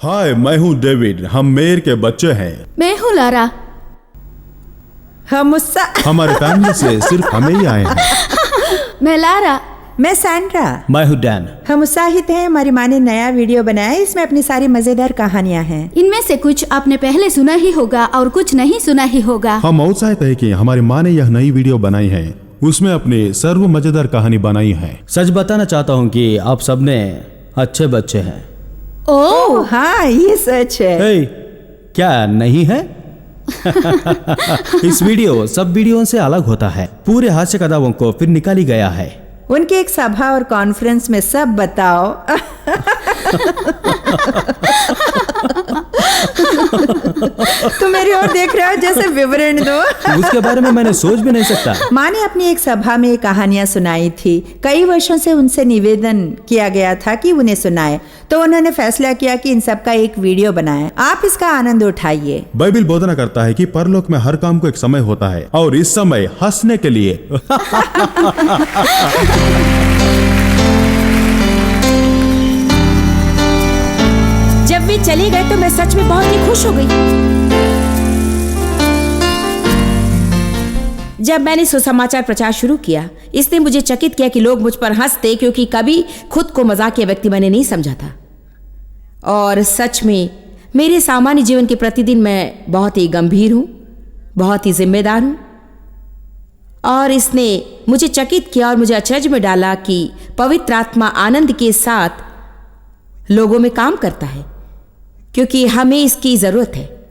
हाय, मैं हूँ डेविड। हम मेयर के बच्चे हैं। मैं हूँ लारा। हम मुस्सा। हमारे फैमिली से सिर्फ हमें ही आए हैं। मैं लारा। मैं सैंड्रा। मैं हूँ डैन। हम उत्साहित हैं। हमारी माँ ने नया वीडियो बनाया है। इसमें अपनी सारी मजेदार कहानियाँ हैं। इनमें से कुछ आपने पहले सुना ही होगा और कुछ नहीं सुना ही होगा। हम उत्साहित है कि हमारी माँ ने यह नई वीडियो बनाई है। उसमें अपनी सर्व मजेदार कहानी बनाई है। सच बताना चाहता हूँ कि आप सबने अच्छे बच्चे हैं। ओह हाँ, ये सच है। हे, क्या नहीं है? इस वीडियो सब वीडियो से अलग होता है। पूरे हास्य कथाओं को फिर निकाली गया है। उनके एक सभा और कॉन्फ्रेंस में सब बताओ। तुम मेरी ओर देख रहे हो जैसे विवरण दो। उसके बारे में मैंने सोच भी नहीं सकता। माँ ने अपनी एक सभा में कहानियां सुनाई थी। कई वर्षों से उनसे निवेदन किया गया था कि उन्हें सुनाए, तो उन्होंने फैसला किया कि इन सब का एक वीडियो बनाएं। आप इसका आनंद उठाइए। बाइबल बोधना करता है कि परलोक में हर काम को एक समय होता है और इस समय हंसने के लिए। जब वे चले गए तो मैं सच में बहुत ही खुश हो गई। जब मैंने सुसमाचार प्रचार शुरू किया, इसने मुझे चकित किया कि लोग मुझ पर हंसते, क्योंकि कभी खुद को मजाकिया व्यक्ति मैंने नहीं समझा था। और सच में मेरे सामान्य जीवन के प्रतिदिन मैं बहुत ही गंभीर हूं, बहुत ही जिम्मेदार हूं। और इसने मुझे चकित किया और मुझे अचरज में डाला कि पवित्र आत्मा आनंद के साथ लोगों में काम करता है, क्योंकि हमें इसकी जरूरत है।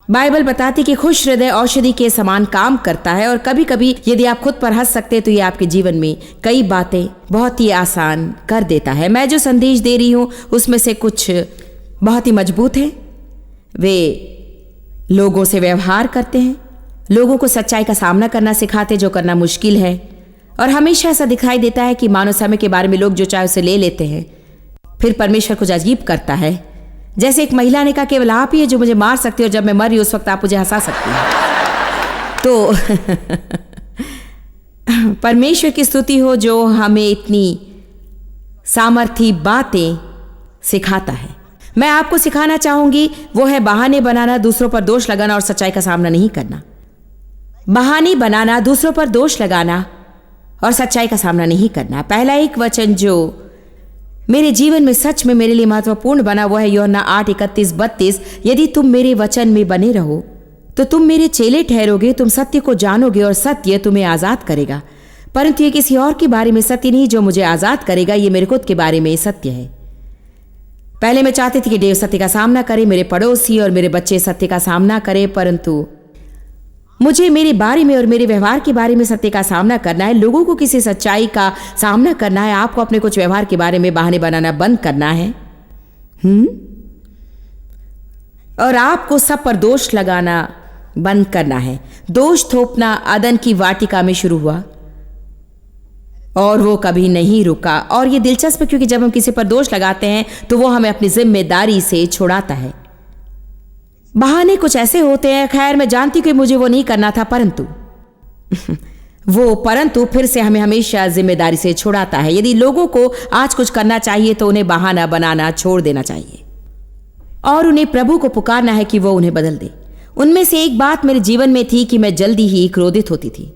बाइबल बताती कि खुश हृदय औषधि के समान काम करता है, और कभी कभी यदि आप खुद पर हंस सकते तो ये आपके जीवन में कई बातें बहुत ही आसान कर देता है। मैं जो संदेश दे रही हूं उसमें से कुछ बहुत ही मजबूत है। वे लोगों से व्यवहार करते हैं, लोगों को सच्चाई का सामना करना सिखाते, जो करना मुश्किल है। और हमेशा ऐसा दिखाई देता है कि मानव समय के बारे में लोग जो चाहे उसे ले लेते हैं। फिर परमेश्वर कुछ अजीब करता है। जैसे एक महिला ने कहा, केवल आप ही है जो मुझे मार सकती हो, जब मैं मर रही उस वक्त आप मुझे हंसा सकती हैं। तो परमेश्वर की स्तुति हो जो हमें इतनी सामर्थी बातें सिखाता है। मैं आपको सिखाना चाहूंगी वो है बहाने बनाना, दूसरों पर दोष लगाना और सच्चाई का सामना नहीं करना। बहाने बनाना, दूसरों पर दोष लगाना और सच्चाई का सामना नहीं करना। पहला एक वचन जो मेरे जीवन में सच में मेरे लिए महत्वपूर्ण बना वो है यूहन्ना 8:31-32। यदि तुम मेरे वचन में बने रहो तो तुम मेरे चेले ठहरोगे, तुम सत्य को जानोगे और सत्य तुम्हें आजाद करेगा। परंतु ये किसी और के बारे में सत्य नहीं जो मुझे आजाद करेगा, ये मेरे खुद के बारे में सत्य है। पहले मैं चाहती थी कि देव सत्य का सामना करे, मेरे पड़ोसी और मेरे बच्चे सत्य का सामना करें, परंतु मुझे मेरे बारे में और मेरे व्यवहार के बारे में सत्य का सामना करना है। लोगों को किसी सच्चाई का सामना करना है। आपको अपने कुछ व्यवहार के बारे में बहाने बनाना बंद करना है। और आपको सब पर दोष लगाना बंद करना है। दोष थोपना अदन की वाटिका में शुरू हुआ और वो कभी नहीं रुका। और ये दिलचस्प है क्योंकि जब हम किसी पर दोष लगाते हैं तो वो हमें अपनी जिम्मेदारी से छुड़ाता है। बहाने कुछ ऐसे होते हैं, खैर मैं जानती हूं कि मुझे वो नहीं करना था, परंतु फिर से हमें हमेशा जिम्मेदारी से छुड़ाता है। यदि लोगों को आज कुछ करना चाहिए तो उन्हें बहाना बनाना छोड़ देना चाहिए और उन्हें प्रभु को पुकारना है कि वो उन्हें बदल दे। उनमें से एक बात मेरे जीवन में थी कि मैं जल्दी ही क्रोधित होती थी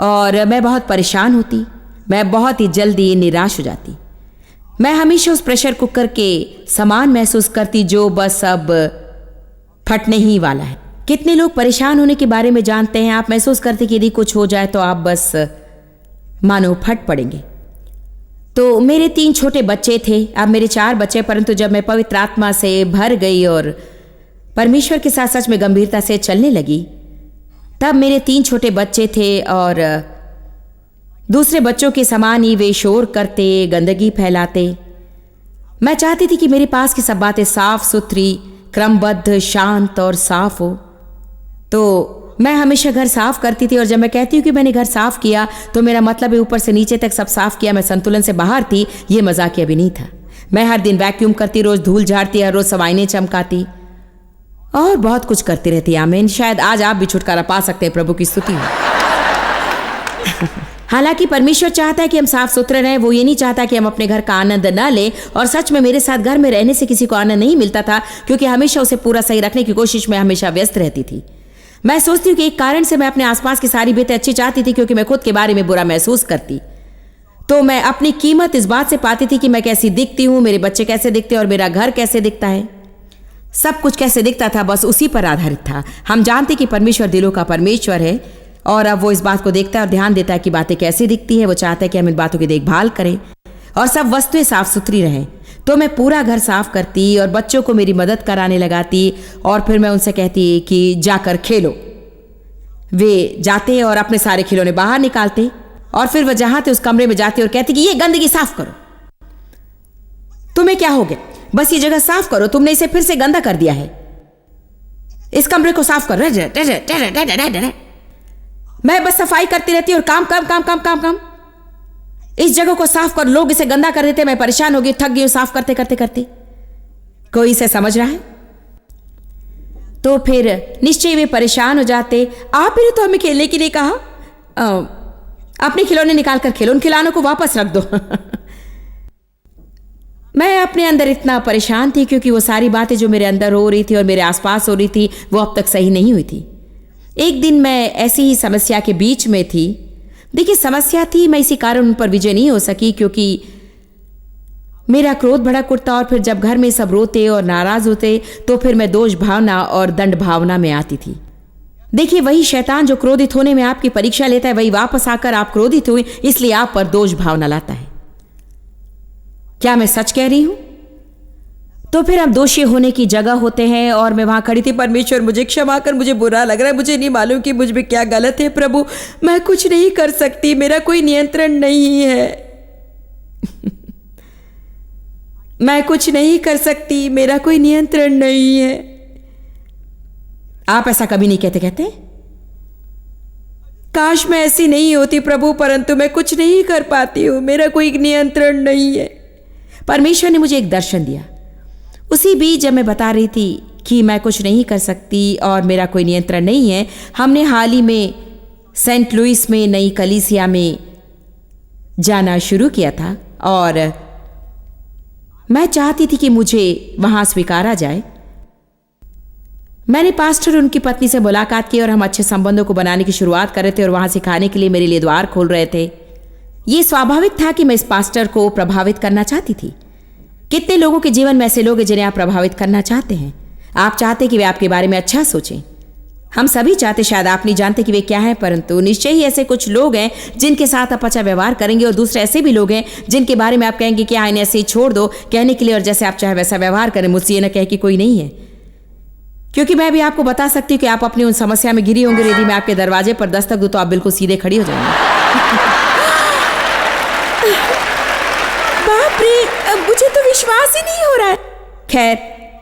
और मैं बहुत परेशान होती। मैं बहुत ही जल्दी निराश हो जाती। मैं हमेशा उस प्रेशर कुकर के समान महसूस करती जो बस अब फटने ही वाला है। कितने लोग परेशान होने के बारे में जानते हैं? आप महसूस करते कि यदि कुछ हो जाए तो आप बस मानो फट पड़ेंगे। तो मेरे 3 छोटे बच्चे थे, अब मेरे 4 बच्चे, परंतु जब मैं पवित्र आत्मा से भर गई और परमेश्वर के साथ सच में गंभीरता से चलने लगी, तब मेरे 3 छोटे बच्चे थे और दूसरे बच्चों के समान ही वे शोर करते, गंदगी फैलाते। मैं चाहती थी कि मेरे पास की सब बातें साफ सुथरी, क्रमबद्ध, शांत और साफ हो। तो मैं हमेशा घर साफ करती थी और जब मैं कहती हूँ कि मैंने घर साफ किया तो मेरा मतलब है ऊपर से नीचे तक सब साफ किया। मैं संतुलन से बाहर थी, ये मजाकिया भी नहीं था। मैं हर दिन वैक्यूम करती, रोज धूल झाड़ती, हर रोज सवाइनें चमकाती और बहुत कुछ करती रहती। आमीन। शायद आज आप भी छुटकारा पा सकते हैं। प्रभु की स्तुति हो। हालांकि परमेश्वर चाहता है कि हम साफ सुथरे रहें, वो ये नहीं चाहता कि हम अपने घर का आनंद न लें। और सच में मेरे साथ घर में रहने से किसी को आनंद नहीं मिलता था, क्योंकि हमेशा उसे पूरा सही रखने की कोशिश में हमेशा व्यस्त रहती थी। मैं सोचती हूँ कि एक कारण से मैं अपने आसपास की सारी बातें अच्छी चाहती थी, क्योंकि मैं खुद के बारे में बुरा महसूस करती। तो मैं अपनी कीमत इस बात से पाती थी कि मैं कैसी दिखती हूँ, मेरे बच्चे कैसे दिखते हैं और मेरा घर कैसे दिखता है। सब कुछ कैसे दिखता था बस उसी पर आधारित था। हम जानते कि परमेश्वर दिलों का परमेश्वर है, और अब वो इस बात को देखता है और ध्यान देता है कि बातें कैसी दिखती है। वो चाहता है कि हम इन बातों की देखभाल करें और सब वस्तुएं साफ सुथरी रहें। तो मैं पूरा घर साफ करती और बच्चों को मेरी मदद कराने लगाती, और फिर मैं उनसे कहती कि जाकर खेलो। वे जाते और अपने सारे खिलौने बाहर निकालते, और फिर वह जहां थे उस कमरे में जाते और कहती कि ये गंदगी साफ करो। तुम्हें क्या हो गया, बस ये जगह साफ करो, तुमने इसे फिर से गंदा कर दिया है, इस कमरे को साफ करो। मैं बस सफाई करती रहती और काम काम काम काम काम काम, इस जगह को साफ कर, लोग इसे गंदा कर देते। मैं परेशान हो गई, थक गई हूं साफ करते करते करते। कोई इसे समझ रहा है? तो फिर निश्चय वे परेशान हो जाते। आपने तो हमें खेलने के लिए कहा, अपने खिलौने निकाल कर खेलो, उन खिलौनों को वापस रख दो। मैं अपने अंदर इतना परेशान थी, क्योंकि वो सारी बातें जो मेरे अंदर हो रही थी और मेरे आसपास हो रही थी वो अब तक सही नहीं हुई थी। एक दिन मैं ऐसी ही समस्या के बीच में थी। देखिए, समस्या थी, मैं इसी कारण उन पर विजय नहीं हो सकी, क्योंकि मेरा क्रोध भड़क उठता, और फिर जब घर में सब रोते और नाराज होते तो फिर मैं दोष भावना और दंड भावना में आती थी। देखिए, वही शैतान जो क्रोधित होने में आपकी परीक्षा लेता है, वही वापस आकर आप क्रोधित हुए इसलिए आप पर दोष भावना लाता है। क्या मैं सच कह रही हूं? तो फिर हम दोषी होने की जगह होते हैं, और मैं वहां खड़ी थी। परमेश्वर मुझे क्षमा कर, मुझे बुरा लग रहा है, मुझे नहीं मालूम कि मुझ में क्या गलत है। प्रभु, मैं कुछ नहीं कर सकती, मेरा कोई नियंत्रण नहीं है। मैं कुछ नहीं कर सकती, मेरा कोई नियंत्रण नहीं है। आप ऐसा कभी नहीं कहते? काश मैं ऐसी नहीं होती प्रभु, परंतु मैं कुछ नहीं कर पाती हूं, मेरा कोई नियंत्रण नहीं है। परमेश्वर ने मुझे एक दर्शन दिया उसी बीच जब मैं बता रही थी कि मैं कुछ नहीं कर सकती और मेरा कोई नियंत्रण नहीं है। हमने हाल ही में सेंट लुइस में नई कलीसिया में जाना शुरू किया था, और मैं चाहती थी कि मुझे वहां स्वीकारा जाए। मैंने पास्टर और उनकी पत्नी से मुलाकात की, और हम अच्छे संबंधों को बनाने की शुरुआत कर रहे थे, और वहां सिखाने के लिए मेरे लिए द्वार खोल रहे थे। यह स्वाभाविक था कि मैं इस पास्टर को प्रभावित करना चाहती थी। कितने लोगों के जीवन में ऐसे लोग हैं जिन्हें आप प्रभावित करना चाहते हैं। आप चाहते कि वे आपके बारे में अच्छा सोचें। हम सभी चाहते, शायद आप नहीं जानते कि वे क्या हैं, परंतु निश्चय ही ऐसे कुछ लोग हैं जिनके साथ आप अच्छा व्यवहार करेंगे, और दूसरे ऐसे भी लोग हैं जिनके बारे में आप कहेंगे कि हाँ, इन्हें ऐसे ही छोड़ दो कहने के लिए, और जैसे आप चाहे वैसा व्यवहार करें, मुझसे ये न कहे कि कोई नहीं है। क्योंकि मैं भी आपको बता सकती हूँ कि आप अपनी उन समस्या में गिरी होंगे। यदि मैं आपके दरवाजे पर दस्तक दूं तो आप बिल्कुल सीधे खड़ी हो जाएंगे। बाप रे, मुझे तो विश्वास ही नहीं हो रहा है। खैर,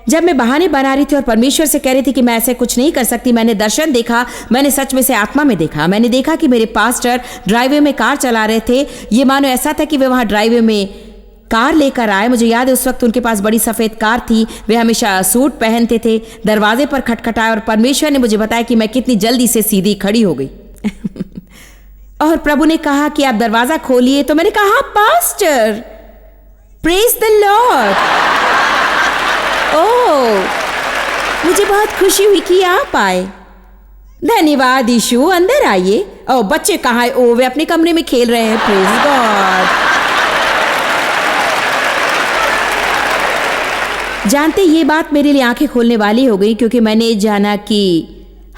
जब मैं बहाने बना रही थी और परमेश्वर से कह रही थी कि मैं ऐसे कुछ नहीं कर सकती, मैंने दर्शन देखा। मैंने सच में से आत्मा में देखा। मैंने देखा कि मेरे पास्टर ड्राइववे में कार चला रहे थे। ये मानो ऐसा था कि वे वहां ड्राइववे में कार लेकर आए। मुझे याद है उस वक्त उनके पास बड़ी सफेद कार थी। वे हमेशा सूट पहनते थे। दरवाजे पर खटखटाया, और परमेश्वर ने मुझे बताया कि मैं कितनी जल्दी से सीधी खड़ी हो गई। और प्रभु ने कहा कि आप दरवाजा खोलिए। तो मैंने कहा, पास्टर, प्रेज द लॉर्ड। ओह, मुझे बहुत खुशी हुई कि आप आए। धन्यवाद यीशु, अंदर आइए। ओह, बच्चे कहाँ हैं? ओह, वे अपने कमरे में खेल रहे हैं। Praise God. जानते, ये बात मेरे लिए आंखें खोलने वाली हो गई, क्योंकि मैंने जाना कि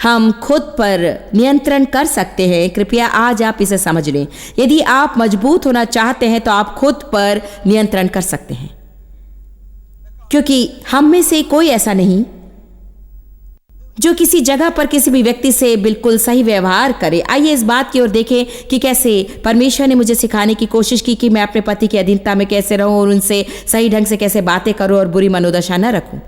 हम खुद पर नियंत्रण कर सकते हैं। कृपया आज आप इसे समझ लें। यदि आप मजबूत होना चाहते हैं तो आप खुद पर नियंत्रण कर सकते हैं, क्योंकि हम में से कोई ऐसा नहीं जो किसी जगह पर किसी भी व्यक्ति से बिल्कुल सही व्यवहार करे। आइए इस बात की ओर देखें कि कैसे परमेश्वर ने मुझे सिखाने की कोशिश की कि मैं अपने पति की अधीनता में कैसे रहूं और उनसे सही ढंग से कैसे बातें करूं और बुरी मनोदशा न रखूं।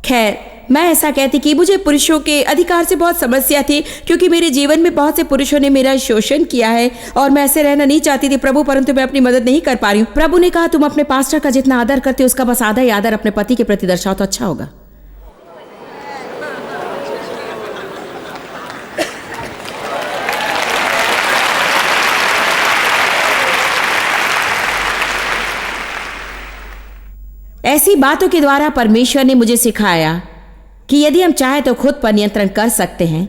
खैर, मैं ऐसा कहती कि मुझे पुरुषों के अधिकार से बहुत समस्या थी, क्योंकि मेरे जीवन में बहुत से पुरुषों ने मेरा शोषण किया है, और मैं ऐसे रहना नहीं चाहती थी प्रभु, परंतु मैं अपनी मदद नहीं कर पा रही हूँ। प्रभु ने कहा, तुम अपने पास्टर का जितना आदर करते हो उसका बस आधा ही आदर अपने पति के प्रति दर्शाओ तो अच्छा होगा। ऐसी बातों के द्वारा परमेश्वर ने मुझे सिखाया कि यदि हम चाहें तो खुद पर नियंत्रण कर सकते हैं,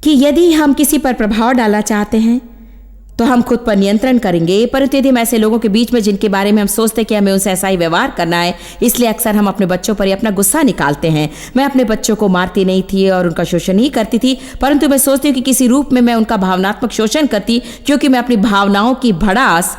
कि यदि हम किसी पर प्रभाव डालना चाहते हैं तो हम खुद पर नियंत्रण करेंगे। परंतु यदि हम ऐसे लोगों के बीच में जिनके बारे में हम सोचते हैं कि हमें उनसे ऐसा ही व्यवहार करना है, इसलिए अक्सर हम अपने बच्चों पर ही अपना गुस्सा निकालते हैं। मैं अपने बच्चों को मारती नहीं थी और उनका शोषण नहीं करती थी, परंतु मैं सोचती हूँ कि किसी रूप में मैं उनका भावनात्मक शोषण करती, क्योंकि मैं अपनी भावनाओं की भड़ास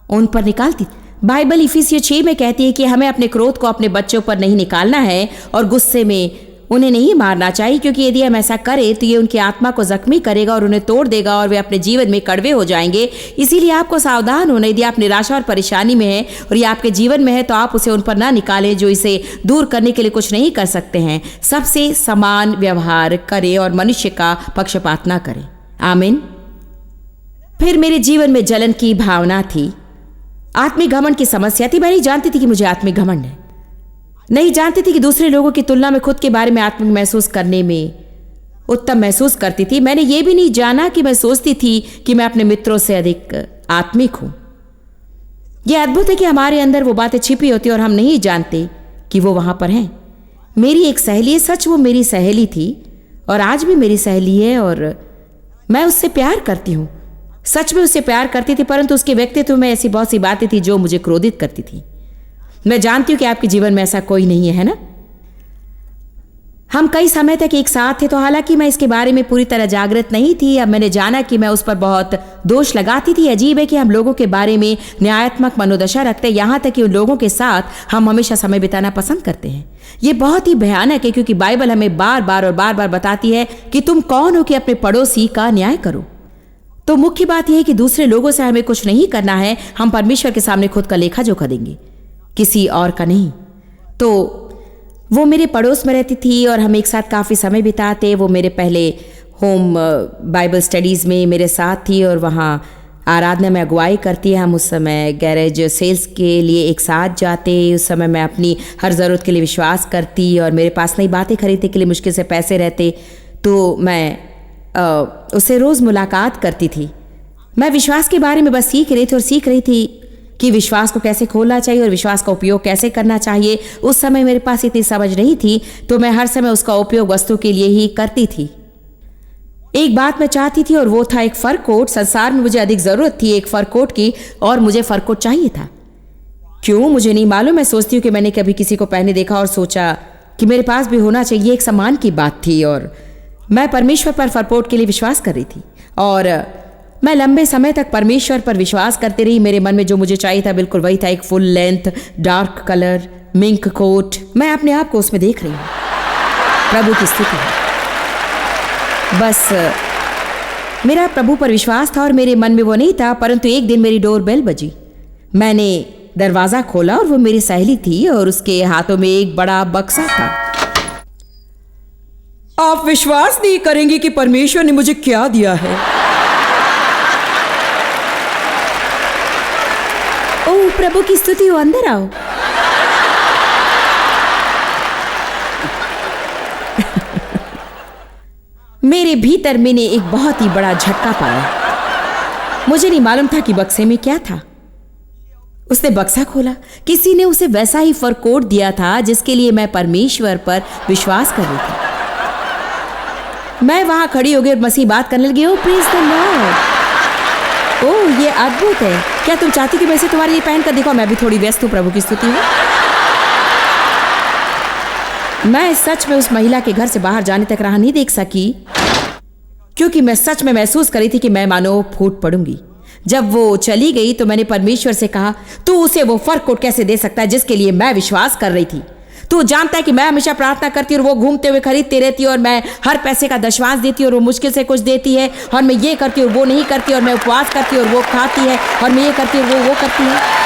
उन पर निकालती। बाइबल इफिसियों 6 में कहती है कि हमें अपने क्रोध को अपने बच्चों पर नहीं निकालना है और गुस्से में उन्हें नहीं मारना चाहिए, क्योंकि यदि हम ऐसा करें तो ये उनकी आत्मा को जख्मी करेगा और उन्हें तोड़ देगा और वे अपने जीवन में कड़वे हो जाएंगे। इसीलिए आपको सावधान होना, यदि आप निराशा और परेशानी में हैं और ये आपके जीवन में है तो आप उसे उन पर ना निकालें जो इसे दूर करने के लिए कुछ नहीं कर सकते हैं। सबसे समान व्यवहार करें और मनुष्य का पक्षपात ना करें। आमीन। फिर मेरे जीवन में जलन की भावना थी, आत्मिक घमंड की समस्या थी। मैं नहीं जानती थी कि मुझे आत्मिक घमंड है, नहीं जानती थी कि दूसरे लोगों की तुलना में खुद के बारे में आत्मिक महसूस करने में उत्तम महसूस करती थी। मैंने ये भी नहीं जाना कि मैं सोचती थी कि मैं अपने मित्रों से अधिक आत्मिक हूं। यह अद्भुत है कि हमारे अंदर वो बातें छिपी होती और हम नहीं जानते कि वो वहां पर हैं। मेरी एक सहेली है, सच वो मेरी सहेली थी और आज भी मेरी सहेली है और मैं उससे प्यार करती हूँ, सच में उससे प्यार करती थी, परंतु उसके व्यक्तित्व में ऐसी बहुत सी बातें थी जो मुझे क्रोधित करती थी। मैं जानती हूं कि आपके जीवन में ऐसा कोई नहीं है ना? हम कई समय तक एक साथ थे, तो हालांकि मैं इसके बारे में पूरी तरह जागृत नहीं थी। अब मैंने जाना कि मैं उस पर बहुत दोष लगाती थी। अजीब है कि हम लोगों के बारे में न्यायात्मक मनोदशा रखते हैं, यहाँ तक कि उन लोगों के साथ हम हमेशा समय बिताना पसंद करते हैं। ये बहुत ही भयानक है, क्योंकि बाइबल हमें बार बार बताती है कि तुम कौन हो कि अपने पड़ोसी का न्याय करो। तो मुख्य बात यह है कि दूसरे लोगों से हमें कुछ नहीं करना है, हम परमेश्वर के सामने खुद का लेखा जोखा देंगे, किसी और का नहीं। तो वो मेरे पड़ोस में रहती थी और हम एक साथ काफ़ी समय बिताते। वो मेरे पहले होम बाइबल स्टडीज़ में मेरे साथ थी और वहाँ आराधना में अगुवाई करती है। हम उस समय गैरेज सेल्स के लिए एक साथ जाते। उस समय मैं अपनी हर ज़रूरत के लिए विश्वास करती और मेरे पास नई बातें खरीदने के लिए मुश्किल से पैसे रहते, तो मैं उससे रोज़ मुलाकात करती थी। मैं विश्वास के बारे में बस सीख रही थी कि विश्वास को कैसे खोलना चाहिए और विश्वास का उपयोग कैसे करना चाहिए। उस समय मेरे पास इतनी समझ नहीं थी, तो मैं हर समय उसका उपयोग वस्तु के लिए ही करती थी। एक बात मैं चाहती थी और वो था एक फर कोट। संसार में मुझे अधिक ज़रूरत थी एक फर कोट की और मुझे फर कोट चाहिए था। क्यों मुझे नहीं मालूम। मैं सोचती हूँ कि मैंने कभी किसी को पहने देखा और सोचा कि मेरे पास भी होना चाहिए। एक सम्मान की बात थी और मैं परमेश्वर पर फर कोट के लिए विश्वास कर रही थी और मैं लंबे समय तक परमेश्वर पर विश्वास करती रही। मेरे मन में जो मुझे चाहिए था बिल्कुल वही था, एक full length dark colour mink coat. मैं अपने आप को उसमें देख रही हूँ। प्रभु की स्तुति है। बस मेरा प्रभु पर विश्वास था और मेरे मन में वो नहीं था। परंतु एक दिन मेरी डोर बेल बजी। मैंने दरवाज़ा खोला और वो मेरी सहेली थी और उसके हाथों में एक बड़ा बक्सा था। आप विश्वास नहीं करेंगे कि परमेश्वर ने मुझे क्या दिया है। ओह प्रभु की स्तुति हो, अंदर आओ। मेरे भीतर मैंने एक बहुत ही बड़ा झटका पाया। मुझे नहीं मालूम था कि बक्से में क्या था। उसने बक्सा खोला। किसी ने उसे वैसा ही फर कोट दिया था जिसके लिए मैं परमेश्वर पर विश्वास कर रही थी। मैं वहां खड़ी हो गई और मसीह बात करने लगी। ओह प्रेज़ द लॉर्ड। ओह ये अद्भुत है। क्या तुम चाहती कि मैं इसे तुम्हारे लिए पहन कर दिखाऊं? मैं भी थोड़ी व्यस्त हूं। प्रभु की स्तुति है। मैं सच में उस महिला के घर से बाहर जाने तक राह नहीं देख सकी, क्योंकि मैं सच में महसूस कर रही थी कि मैं मानो फूट पड़ूंगी। जब वो चली गई तो मैंने परमेश्वर से कहा, तू उसे वो फर कोट कैसे दे सकता है जिसके लिए मैं विश्वास कर रही थी? तू जानता है कि मैं हमेशा प्रार्थना करती और वो घूमते हुए खरीदती रहती और मैं हर पैसे का दशवांश देती और वो मुश्किल से कुछ देती है और मैं ये करती और वो नहीं करती और मैं उपवास करती और वो खाती है और मैं ये करती और वो करती है।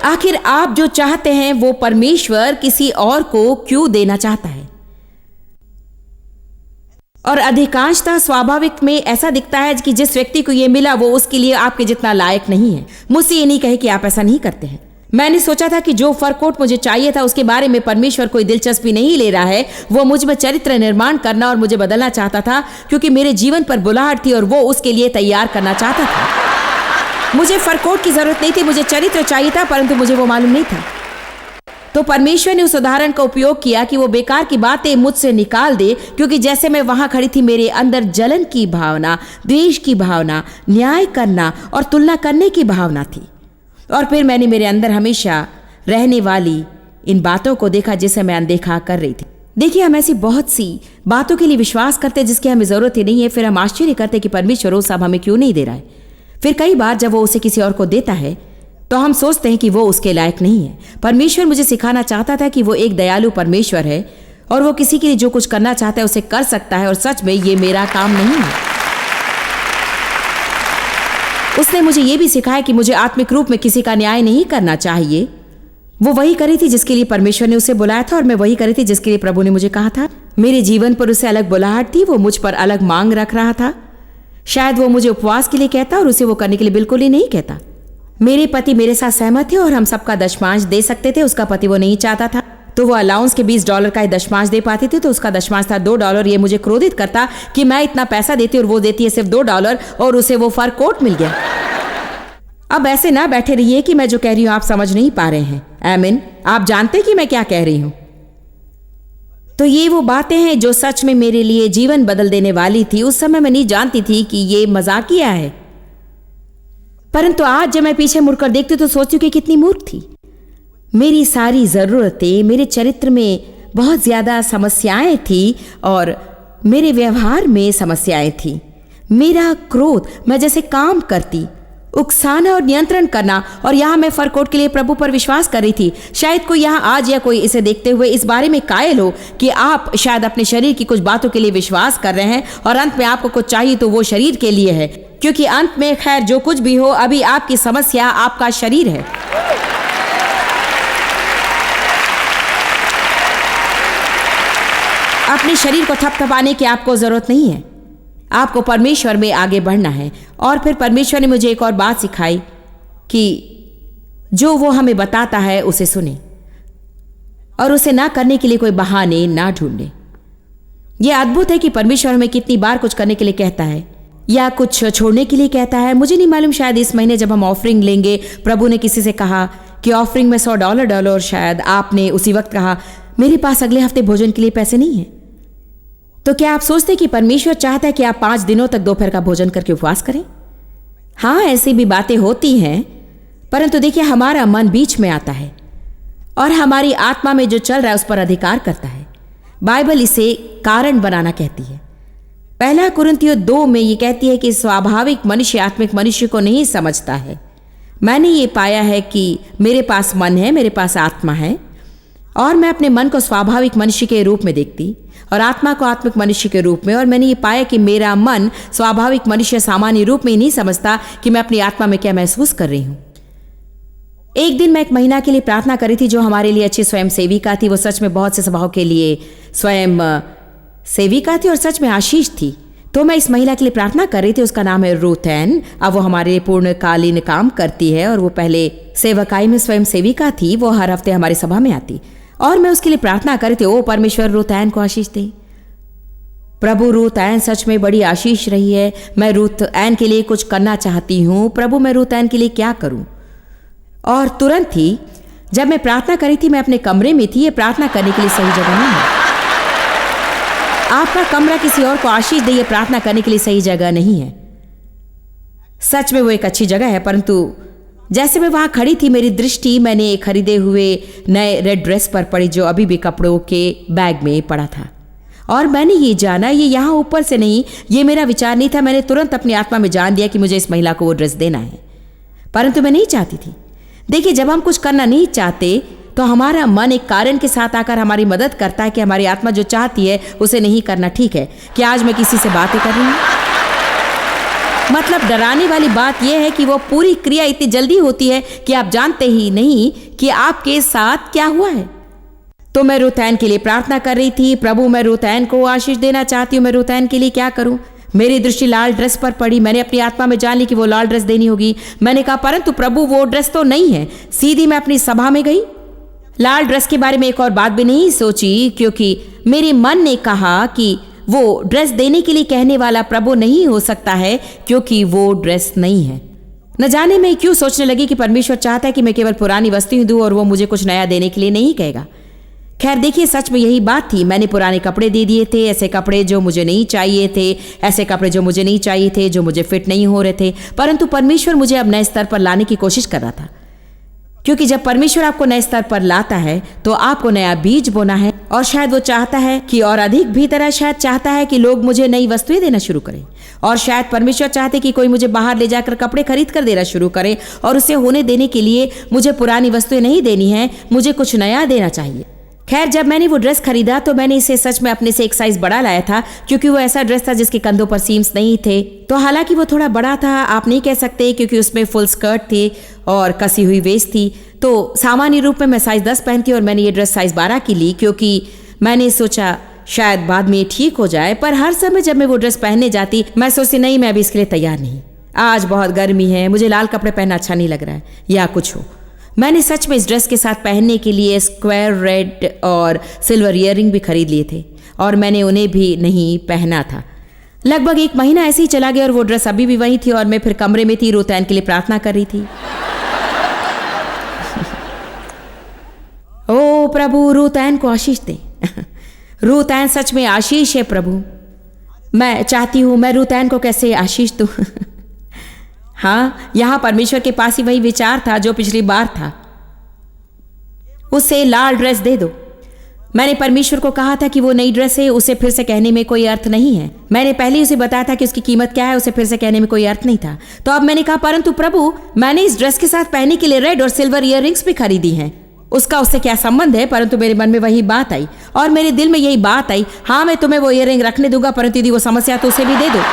आखिर आप जो चाहते हैं वो परमेश्वर किसी और को क्यों देना चाहता है? और अधिकांशतः स्वाभाविक में ऐसा दिखता है कि जिस व्यक्ति को ये मिला वो उसके लिए आपके जितना लायक नहीं है। मुझसे ये नहीं कहे कि आप ऐसा नहीं करते हैं, मैंने सोचा था कि जो फर कोट मुझे चाहिए था उसके बारे में परमेश्वर कोई दिलचस्पी नहीं ले रहा है। वो मुझ में चरित्र निर्माण करना और मुझे बदलना चाहता था, क्योंकि मेरे जीवन पर बुलाहट थी और वो उसके लिए तैयार करना चाहता था। मुझे फर कोट की जरूरत नहीं थी, मुझे चरित्र चाहिए था, परंतु मुझे वो मालूम नहीं था। तो परमेश्वर ने उस उदाहरण का उपयोग किया कि वो बेकार की बातें मुझसे निकाल दे, क्योंकि जैसे मैं वहां खड़ी थी मेरे अंदर जलन की भावना, द्वेष की भावना, न्याय करना और तुलना करने की भावना थी। और फिर मैंने मेरे अंदर हमेशा रहने वाली इन बातों को देखा जिसे मैं अनदेखा कर रही थी। देखिए, हम ऐसी बहुत सी बातों के लिए विश्वास करते जिसकी हमें जरूरत ही नहीं है, फिर हम आश्चर्य करते कि परमेश्वर वो सब हमें क्यों नहीं दे रहा है। फिर कई बार जब वो उसे किसी और को देता है तो हम सोचते हैं कि वो उसके लायक नहीं है। परमेश्वर मुझे सिखाना चाहता था कि वो एक दयालु परमेश्वर है और वो किसी के लिए जो कुछ करना चाहता है उसे कर सकता है, और सच में ये मेरा काम नहीं है। उसने मुझे ये भी सिखाया कि मुझे आत्मिक रूप में किसी का न्याय नहीं करना चाहिए। वो वही करी थी जिसके लिए परमेश्वर ने उसे बुलाया था, और मैं वही करी थी जिसके लिए प्रभु ने मुझे कहा था। मेरे जीवन पर उसे अलग बुलाहट थी, वो मुझ पर अलग मांग रख रहा था। शायद वो मुझे उपवास के लिए कहता और उसे वो करने के लिए बिल्कुल ही नहीं कहता। मेरे पति मेरे साथ सहमत थे और हम सबका दशमांश दे सकते थे। उसका पति वो नहीं चाहता था, तो वो अलाउंस के $20 का दशमांश दे पाती थी, तो उसका दशमांश था $2। ये मुझे क्रोधित करता कि मैं इतना पैसा देती और वो देती है सिर्फ $2, और उसे वो फर कोट मिल गया। अब ऐसे ना बैठे रहिए कि मैं जो कह रही हूं आप समझ नहीं पा रहे हैं। आमीन। आप जानते कि मैं क्या कह रही हूं। तो ये वो बातें हैं जो सच में मेरे लिए जीवन बदल देने वाली थी। उस समय मैं नहीं जानती थी कि ये मजाकिया है, परंतु आज जब मैं पीछे मुड़कर देखती तो सोचती हूं कि कितनी मूर्ख थी। मेरी सारी जरूरतें, मेरे चरित्र में बहुत ज्यादा समस्याएं थी और मेरे व्यवहार में समस्याएं थी। मेरा क्रोध, मैं जैसे काम करती, उकसाना और नियंत्रण करना, और यहां मैं फर कोट के लिए प्रभु पर विश्वास कर रही थी। शायद कोई यहां आज या कोई इसे देखते हुए इस बारे में कायल हो कि आप शायद अपने शरीर की कुछ बातों के लिए विश्वास कर रहे हैं और अंत में आपको कुछ चाहिए तो वो शरीर के लिए है, क्योंकि अंत में खैर जो कुछ भी हो, अभी आपकी समस्या आपका शरीर है। अपने शरीर को थपथपाने की आपको जरूरत नहीं है। आपको परमेश्वर में आगे बढ़ना है। और फिर परमेश्वर ने मुझे एक और बात सिखाई कि जो वो हमें बताता है उसे सुने और उसे ना करने के लिए कोई बहाने ना ढूंढे। यह अद्भुत है कि परमेश्वर हमें कितनी बार कुछ करने के लिए कहता है या कुछ छोड़ने के लिए कहता है। मुझे नहीं मालूम, शायद इस महीने जब हम ऑफरिंग लेंगे, प्रभु ने किसी से कहा कि ऑफरिंग में $100 डालो, और शायद आपने उसी वक्त कहा मेरे पास अगले हफ्ते भोजन के लिए पैसे नहीं है। तो क्या आप सोचते कि परमेश्वर चाहता है कि आप 5 दिनों तक दोपहर का भोजन करके उपवास करें? हाँ, ऐसी भी बातें होती हैं, परंतु देखिए हमारा मन बीच में आता है और हमारी आत्मा में जो चल रहा है उस पर अधिकार करता है। बाइबल इसे कारण बनाना कहती है। 1 कुरिन्थियों 2 में ये कहती है कि स्वाभाविक मनुष्य आत्मिक मनुष्य को नहीं समझता है। मैंने ये पाया है कि मेरे पास मन है, मेरे पास आत्मा है, और मैं अपने मन को स्वाभाविक मनुष्य के रूप में देखती और आत्मा को आत्मिक मनुष्य के रूप में। और मैंने ये पाया कि मेरा मन स्वाभाविक मनुष्य सामान्य रूप में ही नहीं समझता कि मैं अपनी आत्मा में क्या महसूस कर रही हूं। एक दिन मैं एक महीना के लिए प्रार्थना करी थी, जो हमारे लिए अच्छी स्वयं सेविका थी। वो सच में बहुत से सभाओं के लिए स्वयं सेविका थी और सच में आशीष थी। तो मैं इस महिला के लिए प्रार्थना कर रही थी। उसका नाम है रूथ एन। अब वो हमारे लिए पूर्णकालीन काम करती है और वो पहले सेवकाई में स्वयं सेविका थी। वो हर हफ्ते हमारी सभा में आती और मैं उसके लिए प्रार्थना कर रही थी, ओ परमेश्वर रूथ एन को आशीष दे। प्रभु, रूथ एन सच में बड़ी आशीष रही है। मैं रूथ एन के लिए कुछ करना चाहती हूँ। प्रभु, मैं रूथ एन के लिए क्या करूँ? और तुरंत ही जब मैं प्रार्थना करी थी, मैं अपने कमरे में थी। ये प्रार्थना करने के लिए सही जगह नहीं है। आपका कमरा किसी और को आशीष दे, ये प्रार्थना करने के लिए सही जगह नहीं है। सच में वो एक अच्छी जगह है, परंतु जैसे मैं वहां खड़ी थी, मेरी दृष्टि मैंने खरीदे हुए नए रेड ड्रेस पर पड़ी, जो अभी भी कपड़ों के बैग में पड़ा था। और मैंने ये जाना, ये यहाँ ऊपर से नहीं, ये मेरा विचार नहीं था। मैंने तुरंत अपनी आत्मा में जान लिया कि मुझे इस महिला को वो ड्रेस देना है, परंतु मैं नहीं चाहती थी। देखिए, जब हम कुछ करना नहीं चाहते तो हमारा मन एक कारण के साथ आकर हमारी मदद करता है कि हमारी आत्मा जो चाहती है उसे नहीं करना ठीक है। क्या आज मैं किसी से बातें कर रही हूँ? मतलब डराने वाली बात यह है कि वो पूरी क्रिया इतनी जल्दी होती है कि आप जानते ही नहीं कि आपके साथ क्या हुआ है। तो मैं रूथ एन के लिए प्रार्थना कर रही थी, प्रभु मैं रूथ एन को आशीष देना चाहती हूँ, मैं रूथ एन के लिए क्या करूं? मेरी दृष्टि लाल ड्रेस पर पड़ी। मैंने अपनी आत्मा में जान ली कि वो लाल ड्रेस देनी होगी। मैंने कहा, परंतु प्रभु वो ड्रेस तो नहीं है। सीधी मैं अपनी सभा में गई। लाल ड्रेस के बारे में एक और बात भी नहीं सोची, क्योंकि मेरे मन ने कहा कि वो ड्रेस देने के लिए कहने वाला प्रभु नहीं हो सकता है, क्योंकि वो ड्रेस नहीं है। न जाने मैं क्यों सोचने लगी कि परमेश्वर चाहता है कि मैं केवल पुरानी वस्तुएं दूं और वो मुझे कुछ नया देने के लिए नहीं कहेगा। खैर देखिए, सच में यही बात थी। मैंने पुराने कपड़े दे दिए थे, ऐसे कपड़े जो मुझे नहीं चाहिए थे, ऐसे कपड़े जो मुझे नहीं चाहिए थे, जो मुझे फिट नहीं हो रहे थे। परंतु परमेश्वर मुझे अब नए स्तर पर लाने की कोशिश कर रहा था, क्योंकि जब परमेश्वर आपको नए स्तर पर लाता है तो आपको नया बीज बोना है। और शायद वो चाहता है कि और अधिक भी तरह शायद चाहता है कि लोग मुझे नई वस्तुएं देना शुरू करें। और शायद परमेश्वर चाहते कि कोई मुझे बाहर ले जाकर कपड़े खरीद कर देना शुरू करे, और उसे होने देने के लिए मुझे पुरानी वस्तुएं नहीं देनी है, मुझे कुछ नया देना चाहिए। खैर जब मैंने वो ड्रेस खरीदा तो मैंने इसे सच में अपने से एक साइज बड़ा लाया था, क्योंकि वो ऐसा ड्रेस था जिसके कंधों पर सीम्स नहीं थे। तो हालांकि वो थोड़ा बड़ा था, आप नहीं कह सकते, क्योंकि उसमें फुल स्कर्ट थी और कसी हुई वेस्ट थी। तो सामान्य रूप में मैं साइज 10 पहनती और मैंने ये ड्रेस साइज 12 की ली, क्योंकि मैंने सोचा शायद बाद में ठीक हो जाए। पर हर समय जब मैं वो ड्रेस पहनने जाती मैं सोचती नहीं, मैं अभी इसके लिए तैयार नहीं, आज बहुत गर्मी है, मुझे लाल कपड़े पहनना अच्छा नहीं लग रहा है या कुछ हो। मैंने सच में इस ड्रेस के साथ पहनने के लिए स्क्वायर रेड और सिल्वर ईयरिंग भी खरीद लिए थे, और मैंने उन्हें भी नहीं पहना था। लगभग 1 महीना ऐसे ही चला गया और वो ड्रेस अभी भी वही थी, और मैं फिर कमरे में थी, रुतैन के लिए प्रार्थना कर रही थी। ओ प्रभु, रुतैन को आशीष दे। रुतैन सच में आशीष है प्रभु। मैं चाहती हूं, मैं रुतैन को कैसे आशीष दूं? हाँ, यहां परमेश्वर के पास ही वही विचार था जो पिछली बार था। उसे लाल ड्रेस दे दो। मैंने परमेश्वर को कहा था कि वो नई ड्रेस है, उसे फिर से कहने में कोई अर्थ नहीं है। मैंने पहले ही उसे बताया था कि उसकी कीमत क्या है, उसे फिर से कहने में कोई अर्थ नहीं था। तो अब मैंने कहा, परंतु प्रभु, मैंने इस ड्रेस के साथ पहनने के लिए रेड और सिल्वर ईयररिंग्स भी खरीदी हैं, उसका उससे क्या संबंध है? परंतु मेरे मन में वही बात आई और मेरे दिल में यही बात आई, हाँ मैं तुम्हें वो ईयररिंग रखने दूंगा, परंतु यदि वो समस्या तो उसे भी दे दो।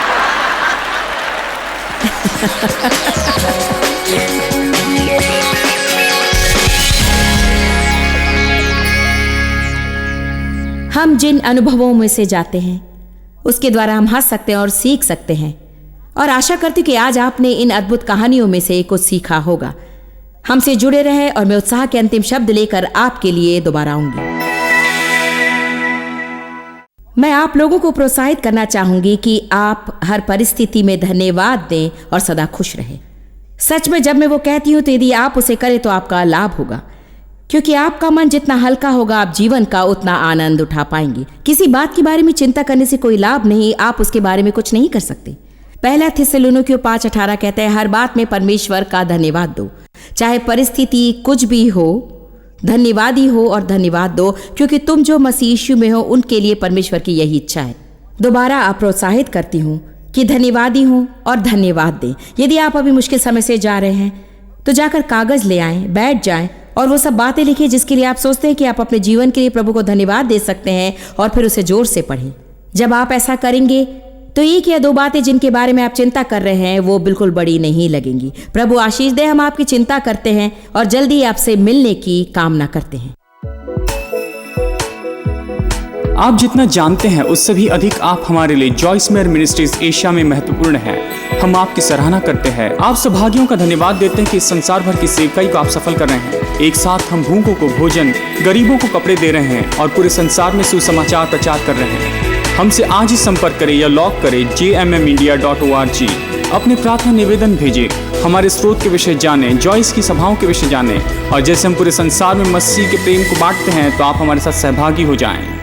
हम जिन अनुभवों में से जाते हैं उसके द्वारा हम हंस सकते हैं और सीख सकते हैं, और आशा करती हूं कि आज आपने इन अद्भुत कहानियों में से कुछ सीखा होगा। हमसे जुड़े रहे और मैं उत्साह के अंतिम शब्द लेकर आपके लिए दोबारा आऊंगी। मैं आप लोगों को प्रोत्साहित करना चाहूंगी कि आप हर परिस्थिति में धन्यवाद दें और सदा खुश रहें। सच में जब मैं वो कहती हूं तो यदि आप उसे करें तो आपका लाभ होगा, क्योंकि आपका मन जितना हल्का होगा आप जीवन का उतना आनंद उठा पाएंगे। किसी बात के बारे में चिंता करने से कोई लाभ नहीं, आप उसके बारे में कुछ नहीं कर सकते। पहला थिस्सलुनीकियों 5:18 कहता है, हर बात में परमेश्वर का धन्यवाद दो, चाहे परिस्थिति कुछ भी हो, धन्यवादी हो और धन्यवाद दो, क्योंकि तुम जो मसीह यीशु में हो उनके लिए परमेश्वर की यही इच्छा है। दोबारा आप प्रोत्साहित करती हूँ कि धन्यवादी हो और धन्यवाद दें। यदि आप अभी मुश्किल समय से जा रहे हैं तो जाकर कागज ले आएं, बैठ जाएं और वो सब बातें लिखिए जिसके लिए आप सोचते हैं कि आप अपने जीवन के लिए प्रभु को धन्यवाद दे सकते हैं, और फिर उसे जोर से पढ़ें। जब आप ऐसा करेंगे तो 1 या 2 बातें जिनके बारे में आप चिंता कर रहे हैं वो बिल्कुल बड़ी नहीं लगेंगी। प्रभु आशीष दे। हम आपकी चिंता करते हैं और जल्दी आपसे मिलने की कामना करते हैं। आप जितना जानते हैं उससे भी अधिक आप हमारे लिए जॉयस मेयर मिनिस्ट्रीज एशिया में महत्वपूर्ण है। हम आपकी सराहना करते हैं। आप सौभाग्यों का धन्यवाद देते हैं कि इस संसार भर की सेवकाई को आप सफल कर रहे हैं। एक साथ हम भूखों को भोजन, गरीबों को कपड़े दे रहे हैं और पूरे संसार में सुसमाचार प्रचार कर रहे हैं। हमसे आज ही संपर्क करें या लॉग करें jmmindia.org। अपने प्रार्थना निवेदन भेजें, हमारे स्रोत के विषय जानें, जॉयस की सभाओं के विषय जानें, और जैसे हम पूरे संसार में मसीह के प्रेम को बांटते हैं तो आप हमारे साथ सहभागी हो जाएं।